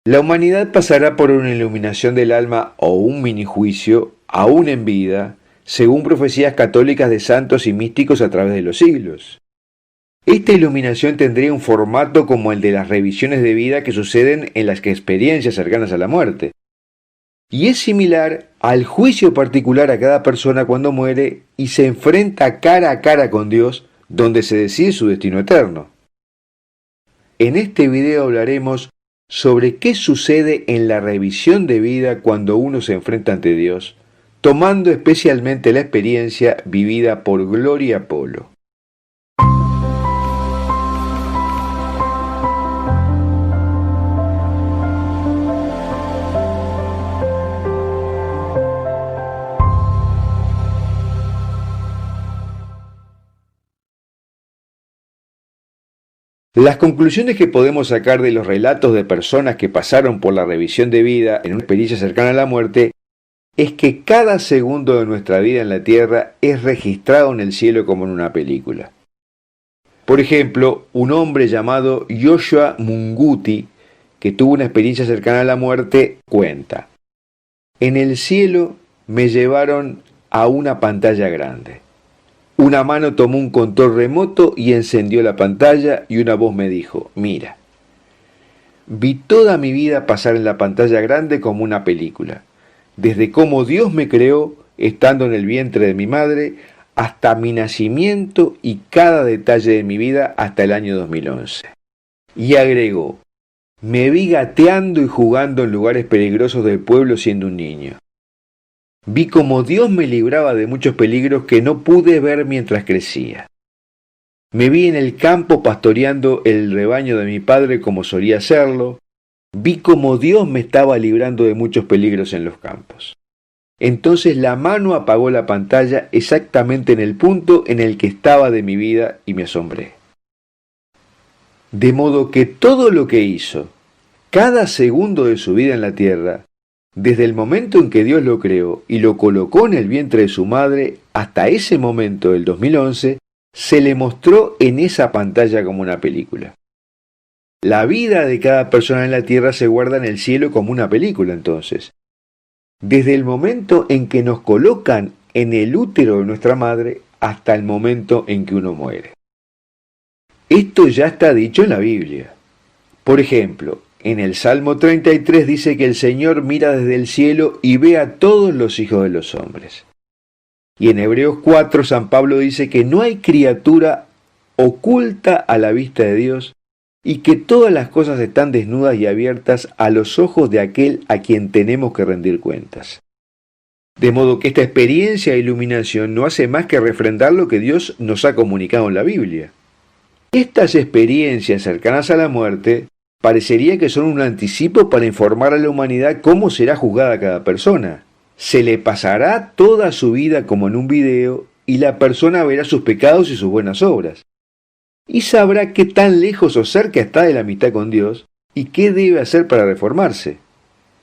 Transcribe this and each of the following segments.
La humanidad pasará por una iluminación del alma o un minijuicio, aún en vida, según profecías católicas de santos y místicos a través de los siglos. Esta iluminación tendría un formato como el de las revisiones de vida que suceden en las experiencias cercanas a la muerte. Y es similar al juicio particular a cada persona cuando muere y se enfrenta cara a cara con Dios, donde se decide su destino eterno. En este video hablaremos sobre qué sucede en la revisión de vida cuando uno se enfrenta ante Dios, tomando especialmente la experiencia vivida por Gloria Polo. Las conclusiones que podemos sacar de los relatos de personas que pasaron por la revisión de vida en una experiencia cercana a la muerte es que cada segundo de nuestra vida en la tierra es registrado en el cielo como en una película. Por ejemplo, un hombre llamado Joshua Munguti, que tuvo una experiencia cercana a la muerte, cuenta: en el cielo me llevaron a una pantalla grande. Una mano tomó un control remoto y encendió la pantalla y una voz me dijo: mira. Vi toda mi vida pasar en la pantalla grande como una película, desde cómo Dios me creó estando en el vientre de mi madre hasta mi nacimiento y cada detalle de mi vida hasta el año 2011. Y agregó: me vi gateando y jugando en lugares peligrosos del pueblo siendo un niño. Vi cómo Dios me libraba de muchos peligros que no pude ver mientras crecía. Me vi en el campo pastoreando el rebaño de mi padre como solía hacerlo. Vi cómo Dios me estaba librando de muchos peligros en los campos. Entonces la mano apagó la pantalla exactamente en el punto en el que estaba de mi vida y me asombré. De modo que todo lo que hizo, cada segundo de su vida en la tierra, desde el momento en que Dios lo creó y lo colocó en el vientre de su madre hasta ese momento del 2011, se le mostró en esa pantalla como una película. La vida de cada persona en la tierra se guarda en el cielo como una película entonces. Desde el momento en que nos colocan en el útero de nuestra madre hasta el momento en que uno muere. Esto ya está dicho en la Biblia. Por ejemplo, en el Salmo 33 dice que el Señor mira desde el cielo y ve a todos los hijos de los hombres. Y en Hebreos 4 San Pablo dice que no hay criatura oculta a la vista de Dios y que todas las cosas están desnudas y abiertas a los ojos de aquel a quien tenemos que rendir cuentas. De modo que esta experiencia de iluminación no hace más que refrendar lo que Dios nos ha comunicado en la Biblia. Estas experiencias cercanas a la muerte parecería que son un anticipo para informar a la humanidad cómo será juzgada cada persona. Se le pasará toda su vida como en un video y la persona verá sus pecados y sus buenas obras. Y sabrá qué tan lejos o cerca está de la amistad con Dios y qué debe hacer para reformarse.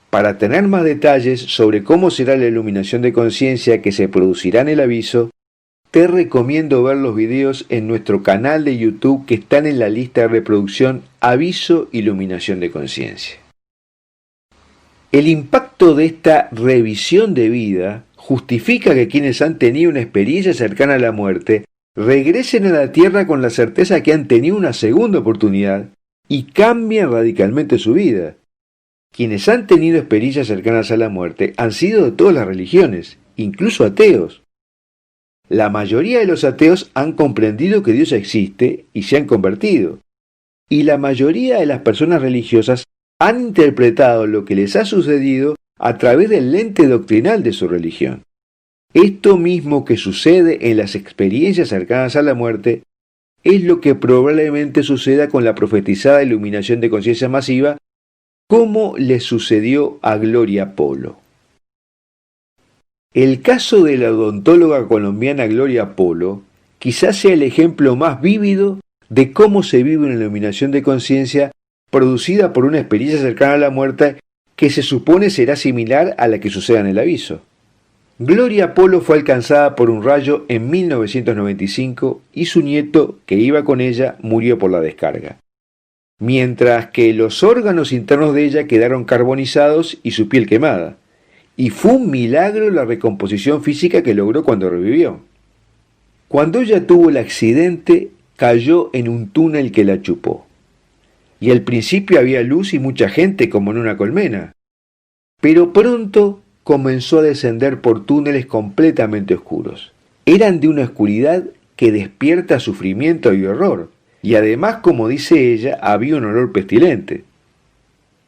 Para tener más detalles sobre cómo será la iluminación de conciencia que se producirá en el aviso, te recomiendo ver los videos en nuestro canal de YouTube que están en la lista de reproducción Aviso Iluminación de Conciencia. El impacto de esta revisión de vida justifica que quienes han tenido una experiencia cercana a la muerte regresen a la tierra con la certeza que han tenido una segunda oportunidad y cambien radicalmente su vida. Quienes han tenido experiencias cercanas a la muerte han sido de todas las religiones, incluso ateos. La mayoría de los ateos han comprendido que Dios existe y se han convertido. Y la mayoría de las personas religiosas han interpretado lo que les ha sucedido a través del lente doctrinal de su religión. Esto mismo que sucede en las experiencias cercanas a la muerte es lo que probablemente suceda con la profetizada iluminación de conciencia masiva, como le sucedió a Gloria Polo. El caso de la odontóloga colombiana Gloria Polo quizás sea el ejemplo más vívido de cómo se vive una iluminación de conciencia producida por una experiencia cercana a la muerte que se supone será similar a la que suceda en el aviso. Gloria Polo fue alcanzada por un rayo en 1995 y su nieto, que iba con ella, murió por la descarga. mientras que los órganos internos de ella quedaron carbonizados y su piel quemada. Y fue un milagro la recomposición física que logró cuando revivió. Cuando ella tuvo el accidente, cayó en un túnel que la chupó. Y al principio había luz y mucha gente como en una colmena. Pero pronto comenzó a descender por túneles completamente oscuros. Eran de una oscuridad que despierta sufrimiento y horror. Y además, como dice ella, había un olor pestilente.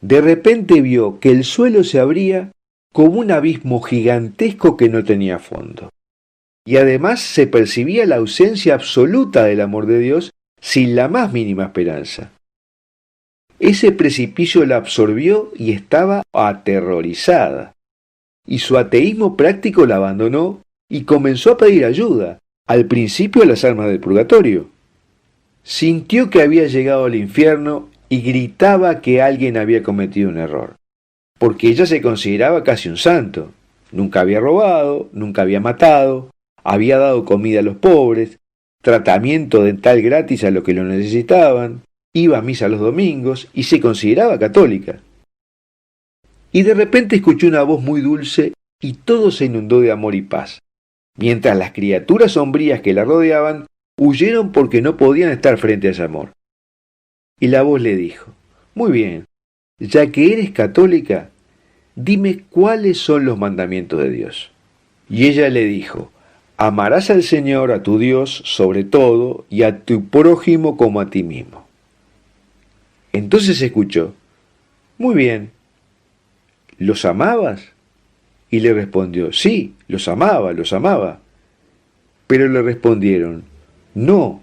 De repente vio que el suelo se abría como un abismo gigantesco que no tenía fondo. Y además se percibía la ausencia absoluta del amor de Dios sin la más mínima esperanza. Ese precipicio la absorbió y estaba aterrorizada. Y su ateísmo práctico la abandonó y comenzó a pedir ayuda, al principio a las almas del purgatorio. Sintió que había llegado al infierno y gritaba que alguien había cometido un error, porque ella se consideraba casi un santo. Nunca había robado, nunca había matado, había dado comida a los pobres, tratamiento dental gratis a los que lo necesitaban, iba a misa los domingos y se consideraba católica. Y de repente escuchó una voz muy dulce y todo se inundó de amor y paz, mientras las criaturas sombrías que la rodeaban huyeron porque no podían estar frente a ese amor. Y la voz le dijo: muy bien, ya que eres católica, dime cuáles son los mandamientos de Dios. Y ella le dijo: amarás al Señor, a tu Dios, sobre todo, y a tu prójimo como a ti mismo. Entonces escuchó: muy bien, ¿los amabas? Y le respondió: sí, los amaba. Pero le respondieron: no,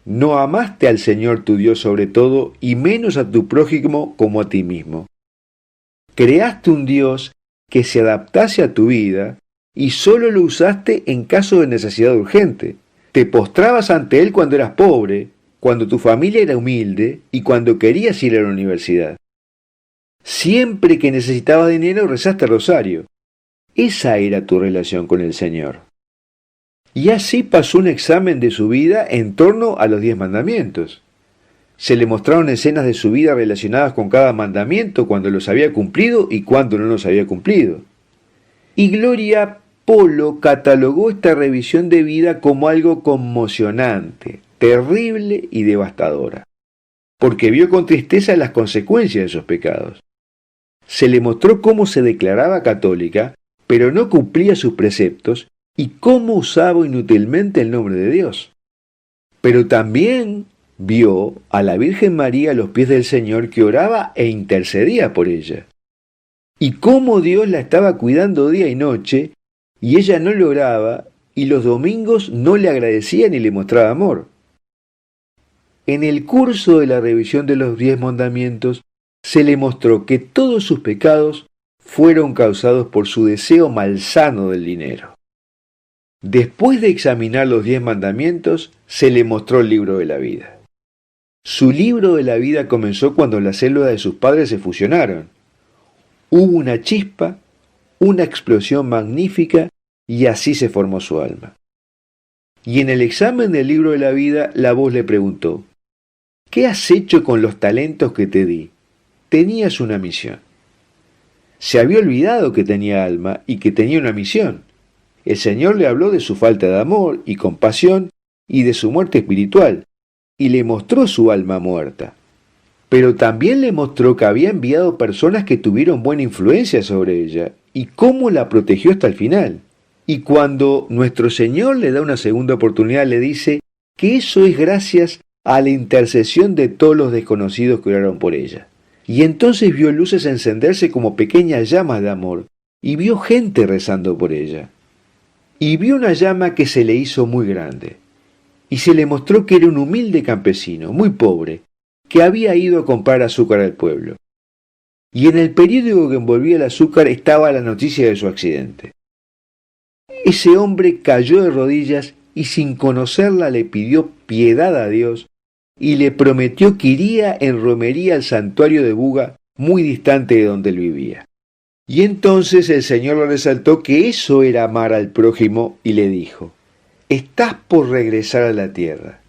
no amaste al Señor tu Dios sobre todo, y menos a tu prójimo como a ti mismo. Creaste un Dios que se adaptase a tu vida y solo lo usaste en caso de necesidad urgente. Te postrabas ante Él cuando eras pobre, cuando tu familia era humilde y cuando querías ir a la universidad. Siempre que necesitabas dinero rezaste el rosario. Esa era tu relación con el Señor. Y así pasó un examen de su vida en torno a los 10 mandamientos. Se le mostraron escenas de su vida relacionadas con cada mandamiento, cuando los había cumplido y cuando no los había cumplido. Y Gloria Polo catalogó esta revisión de vida como algo conmocionante, terrible y devastadora, porque vio con tristeza las consecuencias de esos pecados. Se le mostró cómo se declaraba católica, pero no cumplía sus preceptos, y cómo usaba inútilmente el nombre de Dios. Pero también vio a la Virgen María a los pies del Señor, que oraba e intercedía por ella, y cómo Dios la estaba cuidando día y noche, y ella no lo oraba, y los domingos no le agradecía ni le mostraba amor. En el curso de la revisión de los 10 mandamientos, se le mostró que todos sus pecados fueron causados por su deseo malsano del dinero. Después de examinar los 10 mandamientos, se le mostró el libro de la vida. Su libro de la vida comenzó cuando las células de sus padres se fusionaron. Hubo una chispa, una explosión magnífica, y así se formó su alma. Y en el examen del libro de la vida, la voz le preguntó: ¿qué has hecho con los talentos que te di? Tenías una misión. Se había olvidado que tenía alma y que tenía una misión. El Señor le habló de su falta de amor y compasión y de su muerte espiritual, y le mostró su alma muerta. Pero también le mostró que había enviado personas que tuvieron buena influencia sobre ella, y cómo la protegió hasta el final. Y cuando nuestro Señor le da una segunda oportunidad, le dice que eso es gracias a la intercesión de todos los desconocidos que oraron por ella. Y entonces vio luces encenderse como pequeñas llamas de amor, y vio gente rezando por ella. Y vio una llama que se le hizo muy grande, y se le mostró que era un humilde campesino, muy pobre, que había ido a comprar azúcar al pueblo. Y en el periódico que envolvía el azúcar estaba la noticia de su accidente. Ese hombre cayó de rodillas y sin conocerla le pidió piedad a Dios y le prometió que iría en romería al santuario de Buga, muy distante de donde él vivía. Y entonces el Señor le resaltó que eso era amar al prójimo y le dijo: estás por regresar a la tierra.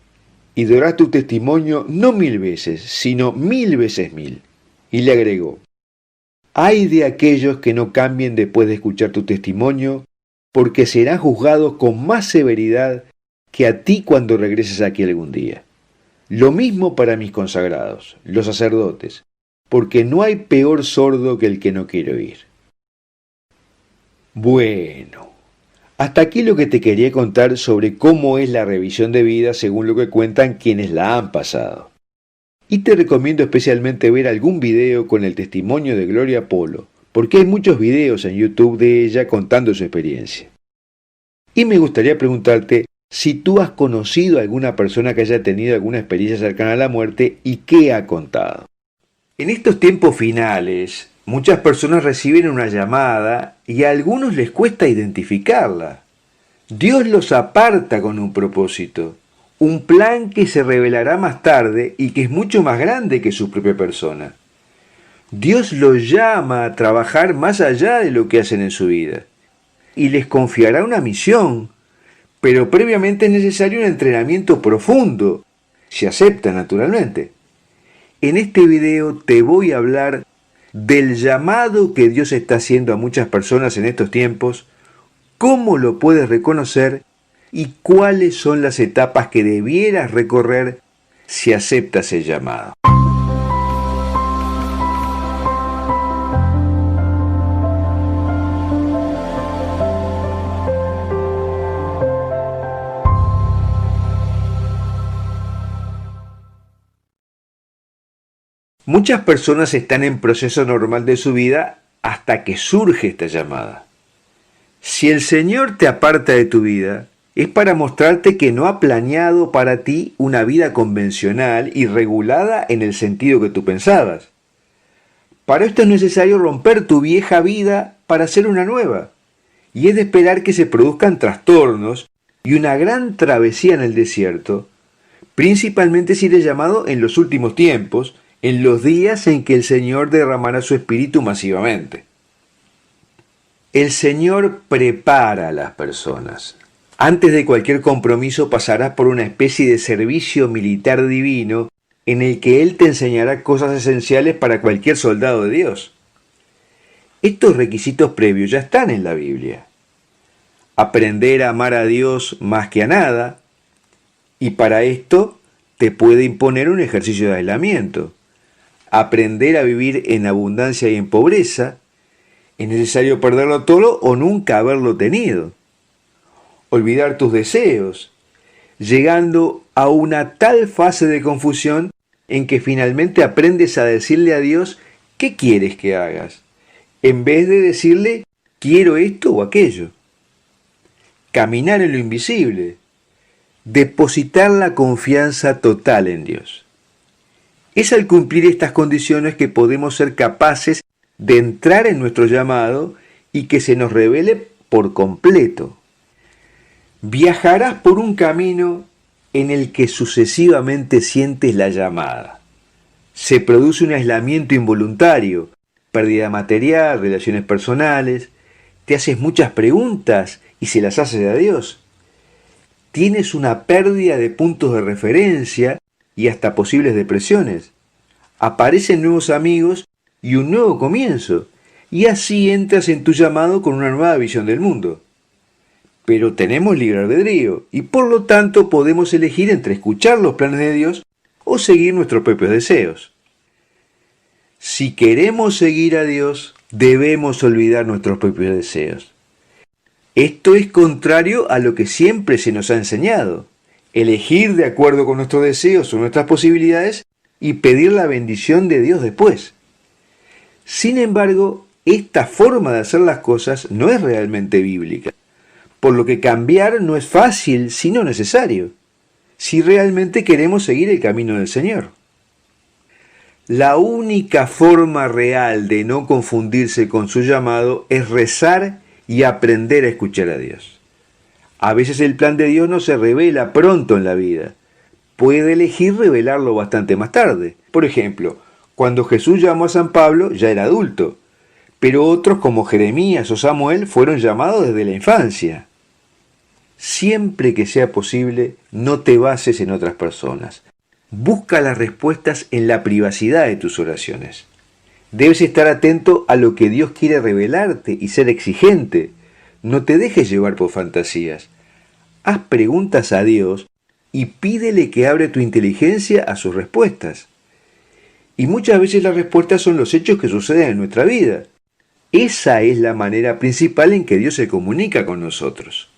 y darás tu testimonio no 1000 veces, sino 1000 veces 1000. Y le agregó, ay de aquellos que no cambien después de escuchar tu testimonio, porque serán juzgados con más severidad que a ti cuando regreses aquí algún día. Lo mismo para mis consagrados, los sacerdotes, porque no hay peor sordo que el que no quiere oír. Bueno, hasta aquí lo que te quería contar sobre cómo es la revisión de vida según lo que cuentan quienes la han pasado. Y te recomiendo especialmente ver algún video con el testimonio de Gloria Polo, porque hay muchos videos en YouTube de ella contando su experiencia. Y me gustaría preguntarte si tú has conocido a alguna persona que haya tenido alguna experiencia cercana a la muerte y qué ha contado. En estos tiempos finales, muchas personas reciben una llamada y a algunos les cuesta identificarla. Dios los aparta con un propósito, un plan que se revelará más tarde y que es mucho más grande que su propia persona. Dios los llama a trabajar más allá de lo que hacen en su vida y les confiará una misión, pero previamente es necesario un entrenamiento profundo, si acepta naturalmente. En este video te voy a hablar del llamado que Dios está haciendo a muchas personas en estos tiempos, cómo lo puedes reconocer y cuáles son las etapas que debieras recorrer si aceptas el llamado. Muchas personas están en proceso normal de su vida hasta que surge esta llamada. Si el Señor te aparta de tu vida, es para mostrarte que no ha planeado para ti una vida convencional y regulada en el sentido que tú pensabas. Para esto es necesario romper tu vieja vida para hacer una nueva. Y es de esperar que se produzcan trastornos y una gran travesía en el desierto, principalmente si eres llamado en los últimos tiempos, en los días en que el Señor derramará su espíritu masivamente. El Señor prepara a las personas. Antes de cualquier compromiso pasarás por una especie de servicio militar divino en el que Él te enseñará cosas esenciales para cualquier soldado de Dios. Estos requisitos previos ya están en la Biblia. Aprender a amar a Dios más que a nada, y para esto te puede imponer un ejercicio de aislamiento. Aprender a vivir en abundancia y en pobreza, es necesario perderlo todo o nunca haberlo tenido. Olvidar tus deseos, llegando a una tal fase de confusión en que finalmente aprendes a decirle a Dios qué quieres que hagas, en vez de decirle quiero esto o aquello. Caminar en lo invisible, depositar la confianza total en Dios. Es al cumplir estas condiciones que podemos ser capaces de entrar en nuestro llamado y que se nos revele por completo. Viajarás por un camino en el que sucesivamente sientes la llamada. Se produce un aislamiento involuntario, pérdida material, relaciones personales, te haces muchas preguntas y se las haces a Dios. Tienes una pérdida de puntos de referencia y hasta posibles depresiones. Aparecen nuevos amigos y un nuevo comienzo, y así entras en tu llamado con una nueva visión del mundo. Pero tenemos libre albedrío, y por lo tanto podemos elegir entre escuchar los planes de Dios o seguir nuestros propios deseos. Si queremos seguir a Dios, debemos olvidar nuestros propios deseos. Esto es contrario a lo que siempre se nos ha enseñado. Elegir de acuerdo con nuestros deseos o nuestras posibilidades y pedir la bendición de Dios después. Sin embargo, esta forma de hacer las cosas no es realmente bíblica, por lo que cambiar no es fácil, sino necesario, si realmente queremos seguir el camino del Señor. La única forma real de no confundirse con su llamado es rezar y aprender a escuchar a Dios. A veces el plan de Dios no se revela pronto en la vida. Puede elegir revelarlo bastante más tarde. Por ejemplo, cuando Jesús llamó a San Pablo ya era adulto, pero otros como Jeremías o Samuel fueron llamados desde la infancia. Siempre que sea posible, no te bases en otras personas. Busca las respuestas en la privacidad de tus oraciones. Debes estar atento a lo que Dios quiere revelarte y ser exigente. No te dejes llevar por fantasías. Haz preguntas a Dios y pídele que abra tu inteligencia a sus respuestas. Y muchas veces las respuestas son los hechos que suceden en nuestra vida. Esa es la manera principal en que Dios se comunica con nosotros.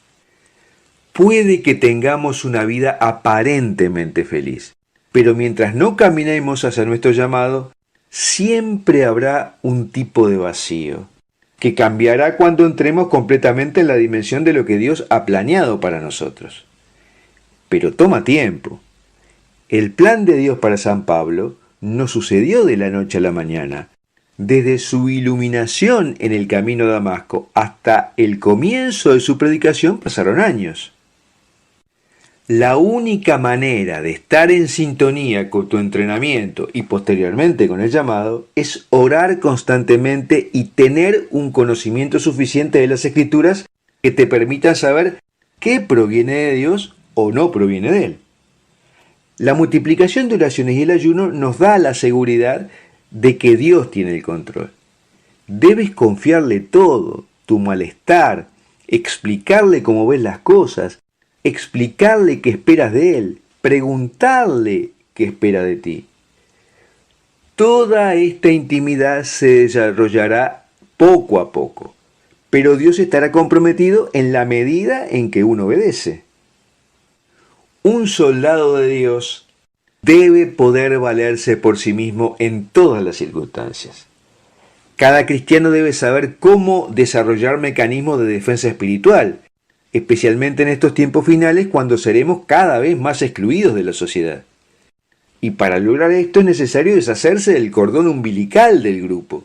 Puede que tengamos una vida aparentemente feliz, pero mientras no caminemos hacia nuestro llamado, siempre habrá un tipo de vacío, que cambiará cuando entremos completamente en la dimensión de lo que Dios ha planeado para nosotros. Pero toma tiempo. El plan de Dios para San Pablo no sucedió de la noche a la mañana. Desde su iluminación en el camino a Damasco hasta el comienzo de su predicación pasaron años. La única manera de estar en sintonía con tu entrenamiento y posteriormente con el llamado es orar constantemente y tener un conocimiento suficiente de las Escrituras que te permitan saber qué proviene de Dios o no proviene de Él. La multiplicación de oraciones y el ayuno nos da la seguridad de que Dios tiene el control. Debes confiarle todo, tu malestar, explicarle cómo ves las cosas, explicarle qué esperas de Él, preguntarle qué espera de ti. Toda esta intimidad se desarrollará poco a poco, pero Dios estará comprometido en la medida en que uno obedece. Un soldado de Dios debe poder valerse por sí mismo en todas las circunstancias. Cada cristiano debe saber cómo desarrollar mecanismos de defensa espiritual, especialmente en estos tiempos finales cuando seremos cada vez más excluidos de la sociedad. Y para lograr esto es necesario deshacerse del cordón umbilical del grupo.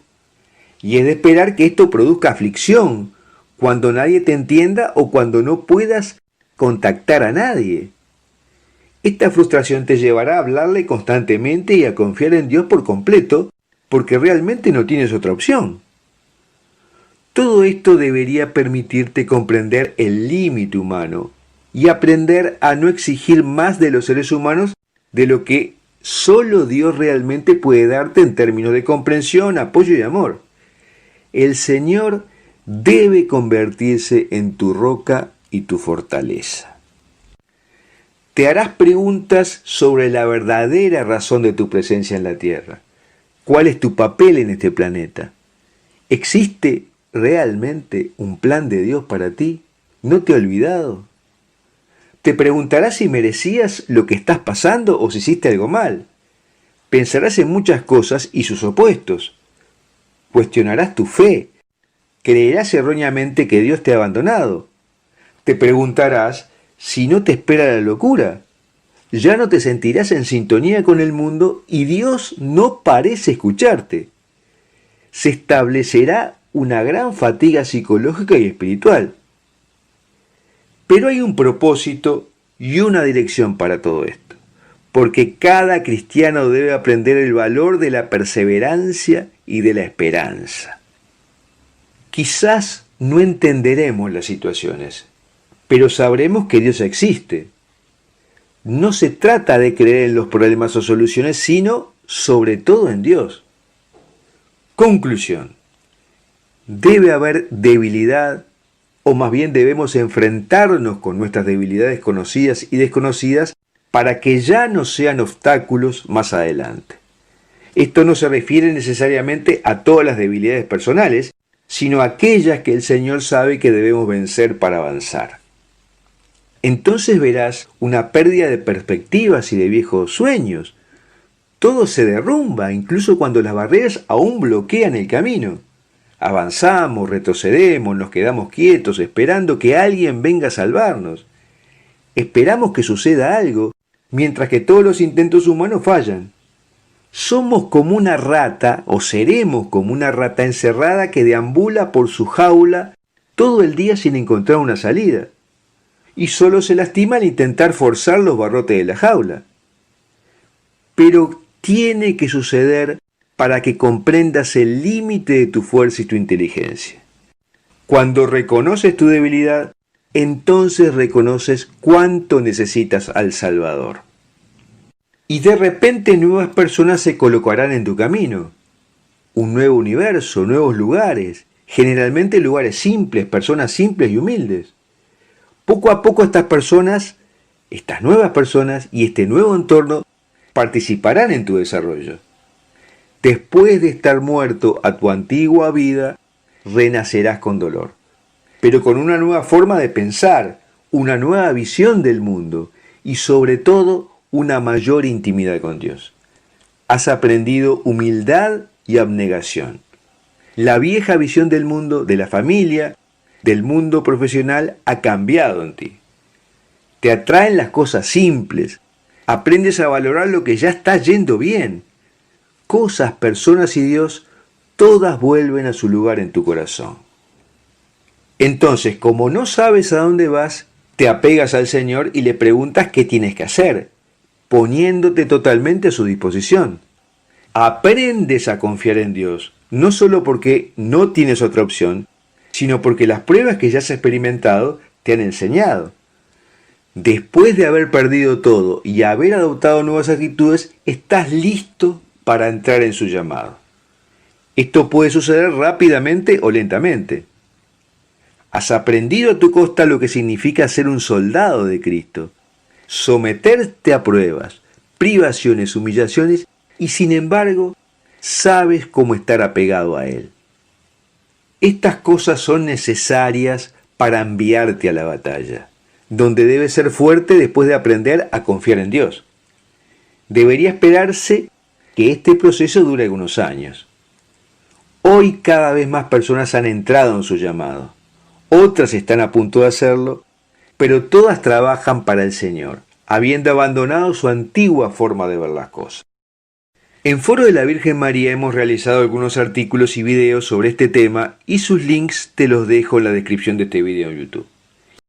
Y es de esperar que esto produzca aflicción, cuando nadie te entienda o cuando no puedas contactar a nadie. Esta frustración te llevará a hablarle constantemente y a confiar en Dios por completo, porque realmente no tienes otra opción. Todo esto debería permitirte comprender el límite humano y aprender a no exigir más de los seres humanos de lo que solo Dios realmente puede darte en términos de comprensión, apoyo y amor. El Señor debe convertirse en tu roca y tu fortaleza. Te harás preguntas sobre la verdadera razón de tu presencia en la tierra. ¿Cuál es tu papel en este planeta? ¿Existe realmente un plan de Dios para ti? ¿No te ha olvidado? Te preguntarás si merecías lo que estás pasando o si hiciste algo mal. Pensarás en muchas cosas y sus opuestos. Cuestionarás tu fe. Creerás erróneamente que Dios te ha abandonado. Te preguntarás si no te espera la locura. Ya no te sentirás en sintonía con el mundo y Dios no parece escucharte. Se establecerá una gran fatiga psicológica y espiritual. Pero hay un propósito y una dirección para todo esto, porque cada cristiano debe aprender el valor de la perseverancia y de la esperanza. Quizás no entenderemos las situaciones, pero sabremos que Dios existe. No se trata de creer en los problemas o soluciones, sino sobre todo en Dios. Conclusión. Debe haber debilidad, o más bien debemos enfrentarnos con nuestras debilidades conocidas y desconocidas para que ya no sean obstáculos más adelante. Esto no se refiere necesariamente a todas las debilidades personales, sino a aquellas que el Señor sabe que debemos vencer para avanzar. Entonces verás una pérdida de perspectivas y de viejos sueños. Todo se derrumba, incluso cuando las barreras aún bloquean el camino. Avanzamos, retrocedemos, nos quedamos quietos, esperando que alguien venga a salvarnos. Esperamos que suceda algo, mientras que todos los intentos humanos fallan. Somos como una rata, o seremos como una rata encerrada que deambula por su jaula todo el día sin encontrar una salida. Y solo se lastima al intentar forzar los barrotes de la jaula. Pero tiene que suceder para que comprendas el límite de tu fuerza y tu inteligencia. Cuando reconoces tu debilidad, entonces reconoces cuánto necesitas al Salvador. Y de repente nuevas personas se colocarán en tu camino. Un nuevo universo, nuevos lugares, generalmente lugares simples, personas simples y humildes. Poco a poco estas nuevas personas y este nuevo entorno participarán en tu desarrollo. Después de estar muerto a tu antigua vida, renacerás con dolor, pero con una nueva forma de pensar, una nueva visión del mundo y sobre todo una mayor intimidad con Dios. Has aprendido humildad y abnegación. La vieja visión del mundo, de la familia, del mundo profesional ha cambiado en ti. Te atraen las cosas simples. Aprendes a valorar lo que ya está yendo bien. Cosas, personas y Dios, todas vuelven a su lugar en tu corazón. Entonces, como no sabes a dónde vas, te apegas al Señor y le preguntas qué tienes que hacer, poniéndote totalmente a su disposición. Aprendes a confiar en Dios, no solo porque no tienes otra opción, sino porque las pruebas que ya has experimentado te han enseñado. Después de haber perdido todo y haber adoptado nuevas actitudes, estás listo para entrar en su llamado. Esto puede suceder rápidamente o lentamente. Has aprendido a tu costa lo que significa ser un soldado de Cristo, someterte a pruebas, privaciones, humillaciones, y sin embargo, sabes cómo estar apegado a Él. Estas cosas son necesarias para enviarte a la batalla, donde debes ser fuerte después de aprender a confiar en Dios. Debería esperarse que este proceso dure algunos años. Hoy cada vez más personas han entrado en su llamado. Otras están a punto de hacerlo, pero todas trabajan para el Señor, habiendo abandonado su antigua forma de ver las cosas. En Foro de la Virgen María hemos realizado algunos artículos y videos sobre este tema y sus links te los dejo en la descripción de este video en YouTube.